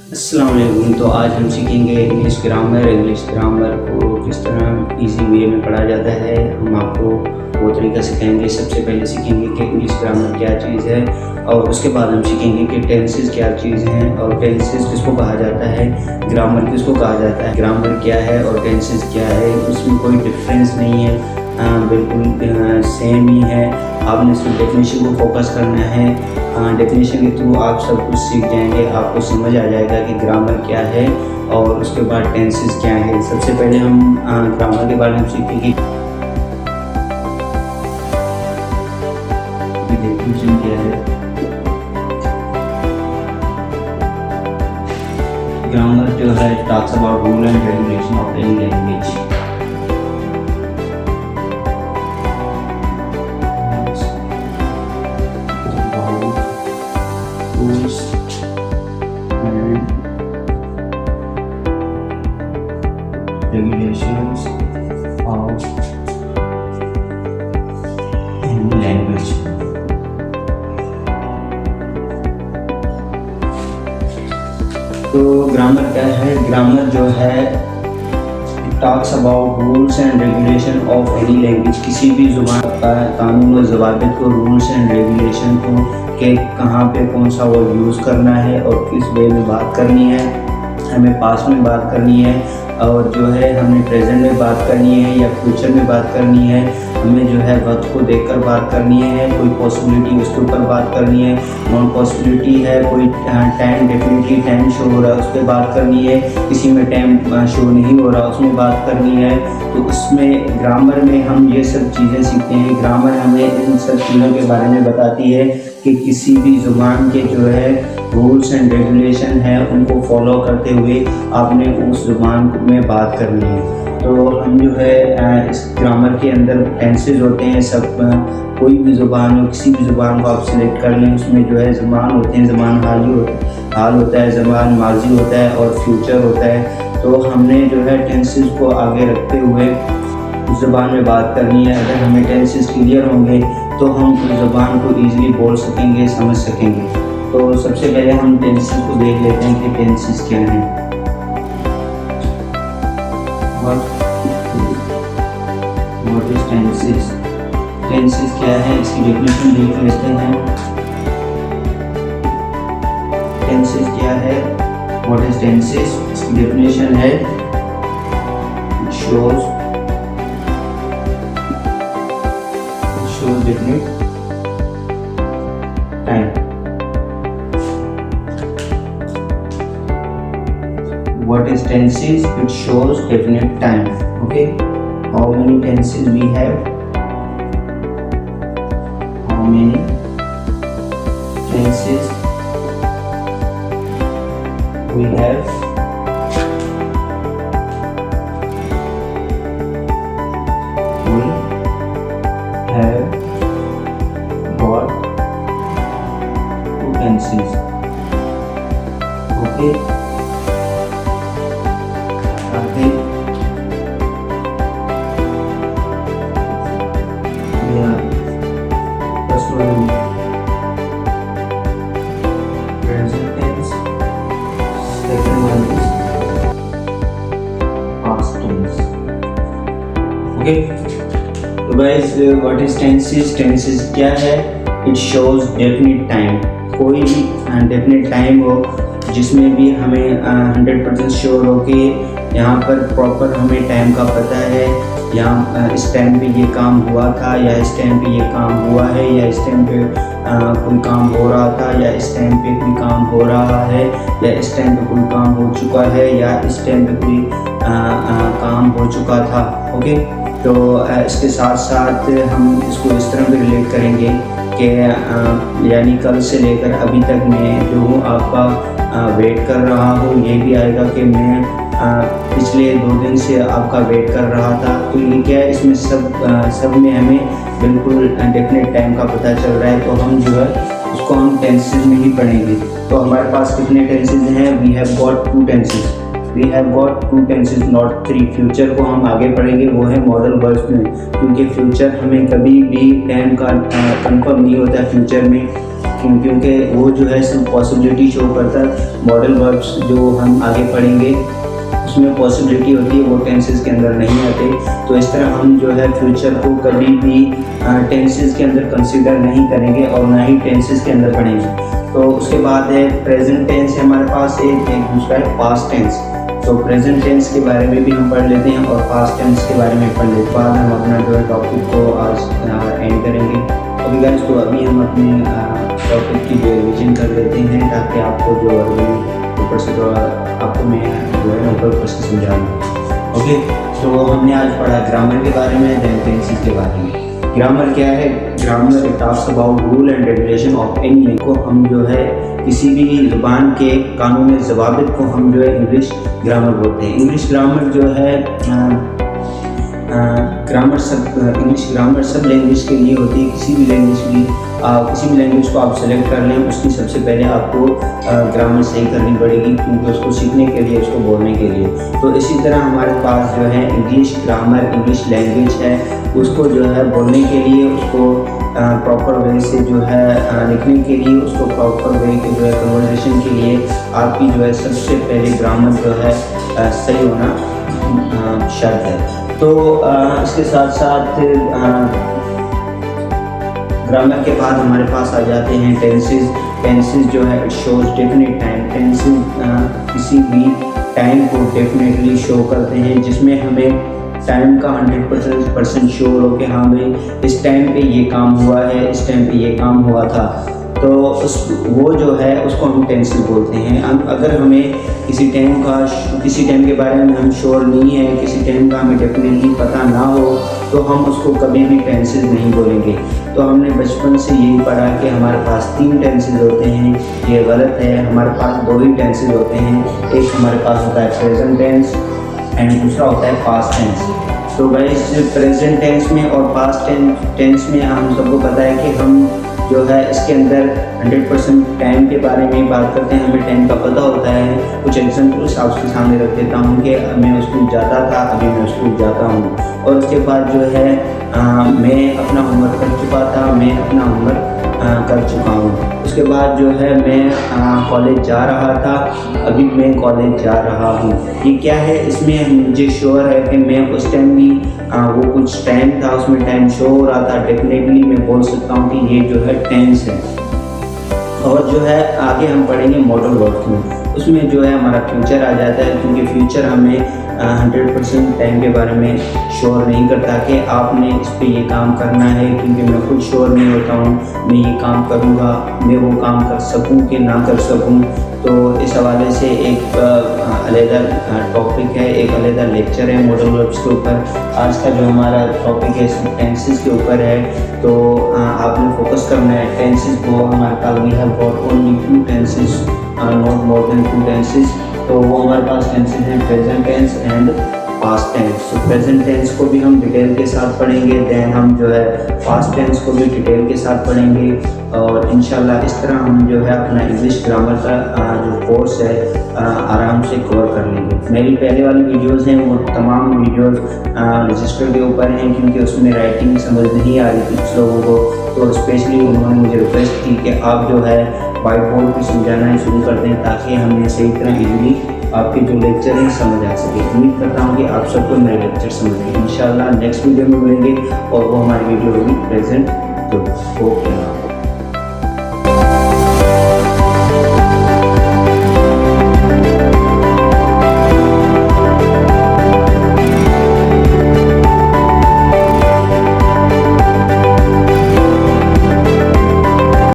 अस्सलाम वालेकुम। तो आज हम सीखेंगे इंग्लिश ग्रामर को किस तरह इजी वे में पढ़ा जाता है। हम आपको वो तरीका सिखाएंगे। सबसे पहले सीखेंगे कि इंग्लिश ग्रामर क्या चीज़ है, और उसके बाद हम सीखेंगे कि टेंसेस क्या चीज़ हैं और टेंसेस किसको कहा जाता है, ग्रामर किसको कहा जाता है, ग्रामर क्या है और टेंसेस क्या है। उसमें कोई डिफरेंस नहीं है, बिल्कुल सेम ही है। आपने सिर्फ डेफिनेशन को फोकस करना है। डेफिनेशन के थ्रू आप सब कुछ सीख जाएंगे, आपको समझ आ जाएगा कि ग्रामर क्या है और उसके बाद टेंसेस क्या है। सबसे पहले हम ग्रामर के बारे में सीखेंगे। डेफिनेशन क्या है। ग्रामर जो है talks about rule and regulation of any language. Rules and regulations of any language। तो ग्रामर क्या है। ग्रामर जो है talks about rules and regulation of any language. किसी भी ज़ुबान का कानून और ज़वाबित को, रूल्स एंड रेगुलेशन को, कि कहाँ पे कौन सा वर्ड यूज़ करना है और किस वे में बात करनी है। हमें पास्ट में बात करनी है और जो है हमने प्रेजेंट में बात करनी है या फ्यूचर में बात करनी है। हमें जो है वक्त को देखकर बात करनी है। कोई पॉसिबिलिटी उसके ऊपर बात करनी है, नॉन पॉसिबिलिटी है, कोई टाइम डेफिनेटली टाइम शो हो रहा है उस पर बात करनी है, किसी में टाइम शो नहीं हो रहा उसमें बात करनी है। तो उसमें ग्रामर में हम ये सब चीज़ें सीखते हैं। ग्रामर हमें इन सब चीज़ों के बारे में बताती है कि किसी भी ज़ुबान के जो है रूल्स एंड रेगुलेशन है उनको फॉलो करते हुए आपने उस ज़ुबान में बात करनी है। तो हम जो है इस ग्रामर के अंदर टेंसेस होते हैं। सब कोई भी ज़ुबान हो, किसी भी ज़ुबान को आप सिलेक्ट कर लें, उसमें जो है ज़मान होते हैं। ज़मान हाल होता है, ज़मान माजी होता है और फ्यूचर होता है। तो हमने जो है टेंसेस को आगे रखते हुए उस ज़ुबान में बात करनी है। अगर हमें टेंसेस क्लियर होंगे तो हम उस ज़ुबान को ईज़िली बोल सकेंगे, समझ सकेंगे। तो सबसे पहले हम टेंसेस को देख लेते हैं कि टेंसेस क्या हैं। What is tenses? टेंसेस क्या है इसकी डेफिनेशन देख लेते हैं। टेंसेस क्या है, व्हाट इज टेंसेस, इसकी डेफिनेशन है it shows definite time। What is tenses? It shows definite time। Okay, how many tenses we have? How many tenses we have? We have got two tenses। Okay, आगे first one present tense, second one is past tense। Okay, तो guys what is tenses? Tenses क्या है? It shows definite time। कोई भी definite time हो जिसमें भी हमें 100% श्योर हो कि यहाँ पर प्रॉपर हमें टाइम का पता है, यहाँ इस टाइम पे ये काम हुआ था या इस टाइम पे ये काम हुआ है या इस टाइम पे कोई काम हो रहा था या इस टाइम पे कोई काम हो रहा है या इस टाइम पे कोई काम हो चुका है या इस टाइम पे कोई काम हो चुका था। ओके, तो इसके साथ साथ हम इसको इस तरह भी रिलेट करेंगे कि यानी कल से लेकर अभी तक मैं जो हूँ आपका वेट कर रहा हूँ। ये भी आएगा कि मैं पिछले 2 दिन से आपका वेट कर रहा था। तो ये क्या है, इसमें सब में हमें बिल्कुल डेफिनेट टाइम का पता चल रहा है। तो हम जो है उसको हम टेंसेस में ही पढ़ेंगे। तो हमारे पास कितने टेंसेस हैं? We have got 2 tenses. We have got 2 tenses not 3। Future को हम आगे पढ़ेंगे, वो है मॉडल वर्ब्स में, क्योंकि फ्यूचर हमें कभी भी टाइम का कंफर्म नहीं होता है फ्यूचर में क्योंकि वो जो है सब पॉसिबिलिटी शो करता है। मॉडल वर्ब्स जो हम आगे पढ़ेंगे उसमें पॉसिबिलिटी होती है, वो टेंसेस के अंदर नहीं आते। तो इस तरह हम जो है फ्यूचर को कभी भी टेंसेस के अंदर कंसीडर नहीं करेंगे और ना ही टेंसेस के अंदर पढ़ेंगे। तो उसके बाद है प्रेजेंट टेंस है हमारे पास, एक दूसरा है पास्ट टेंस। तो प्रेजेंट टेंस के बारे में भी हम पढ़ लेते हैं और पास्ट टेंस के बारे में पढ़ लेते हैं। बाद हम अपना जो है टॉपिक को आज एंड करेंगे। अभी गाइस तो अभी हम अपने टॉपिक की जो रिविजन कर लेते हैं ताकि आपको जो ऊपर से आपको मैं जो है ऊपर से समझा दूँ। ओके, तो हमने आज पढ़ा ग्रामर के बारे में, देन टेंसेस के बारे में। ग्रामर क्या है? Grammar talks about rule and regulation of any को हम जो है किसी भी ज़ुबान के कानून ज़वाबित को हम जो है इंग्लिश ग्रामर बोलते हैं। इंग्लिश ग्रामर जो है इंग्लिश ग्रामर सब लैंग्वेज के लिए होती है। किसी भी लैंग्वेज को आप सेलेक्ट कर लें, उसकी सबसे पहले आपको ग्रामर सही करनी पड़ेगी, क्योंकि उसको सीखने के लिए, उसको बोलने के लिए। तो इसी तरह हमारे पास जो है इंग्लिश ग्रामर, इंग्लिश लैंग्वेज है, उसको जो है बोलने के लिए, उसको प्रॉपर वे से जो है लिखने के लिए, उसको प्रॉपर वे के जो है कन्वर्सेशन के लिए आपकी जो है सबसे पहले ग्रामर जो है सही होना शर्त है। तो इसके साथ साथ ग्रामर के बाद हमारे पास आ जाते हैं टेंसेस। टेंसेस जो है it shows definite time. Tenses किसी भी टाइम को डेफिनेटली शो करते हैं, जिसमें हमें टाइम का 100% श्योर हो कि हाँ भाई इस टाइम पे ये काम हुआ है, इस टाइम पे ये काम हुआ था। तो वो जो है उसको हम टेंसेस बोलते हैं। अगर हमें किसी टाइम के बारे में हम श्योर नहीं है, किसी टाइम का हमें डेफिनेटली पता ना हो, तो हम उसको कभी भी टेंसेस नहीं बोलेंगे। तो हमने बचपन से यही पढ़ा कि हमारे पास 3 टेंसेस होते हैं, ये गलत है। हमारे पास 2 ही टेंसेस होते हैं, एक हमारे पास होता है प्रेजेंट टेंस एंड दूसरा होता है पास्ट टेंस। तो गाइस प्रेजेंट टेंस में और पास्ट टेंस में हम सबको पता है कि हम जो है इसके अंदर 100% टाइम के बारे में बात करते हैं, हमें टाइम का पता होता है। कुछ एग्जाम्पल्स आपके सामने रख देता हूँ कि मैं स्कूल जाता था, अभी मैं स्कूल जाता हूँ। और उसके बाद जो है मैं अपना होमवर्क कर चुका था, मैं अपना होमवर्क कर चुका हूँ। उसके बाद जो है मैं कॉलेज जा रहा था, अभी मैं कॉलेज जा रहा हूँ। ये क्या है? इसमें मुझे श्योर है कि मैं उस टाइम भी वो कुछ टाइम था, उसमें टाइम शो हो रहा था। डेफिनेटली मैं बोल सकता हूँ कि ये जो है टेंस है। और जो है आगे हम पढ़ेंगे मॉडल वर्ब्स में, उसमें जो है हमारा फ्यूचर आ जाता है, क्योंकि फ्यूचर हमें 100% टाइम के बारे में श्योर नहीं करता कि आपने इस पे ये काम करना है, क्योंकि मैं खुद श्योर नहीं होता हूँ मैं ये काम करूँगा, मैं वो काम कर सकूँ कि ना कर सकूँ। तो इस हवाले से एक अलग टॉपिक है, एक अलग लेक्चर है मॉडल वर्ब्स के ऊपर। आज का जो हमारा टॉपिक है टेंसेस के ऊपर है, तो आपने फोकस करना है टेंसेस को। हमारे पास we have got only 2 tenses, not more than 2 tenses. तो वो हमारे पास टेंसेस हैं present tense and past tense. तो प्रेजेंट टेंस को भी हम डिटेल के साथ पढ़ेंगे, देन हम जो है पास्ट टेंस को भी डिटेल के साथ पढ़ेंगे। और इंशाल्लाह इस तरह हम जो है अपना इंग्लिश ग्रामर का जो कोर्स है आराम से कवर कर लेंगे। मेरी पहले वाली वीडियोस हैं वो तमाम वीडियोस रजिस्टर के ऊपर हैं, क्योंकि उसमें राइटिंग समझ नहीं आ रही थी कुछ लोगों को। तो स्पेशली उन्होंने मुझे रिक्वेस्ट की कि आप जो है वाइट बोर्ड पर समझाना शुरू कर दें, ताकि हमें सही तरह इजीली आपके जो लेक्चर हैं समझ आ सके। उम्मीद करता हूँ कि आप सबको मेरे लेक्चर समझ गए। इंशाल्लाह नेक्स्ट वीडियो में मिलेंगे और वो हमारी वीडियो होगी प्रेजेंट। तो ओके।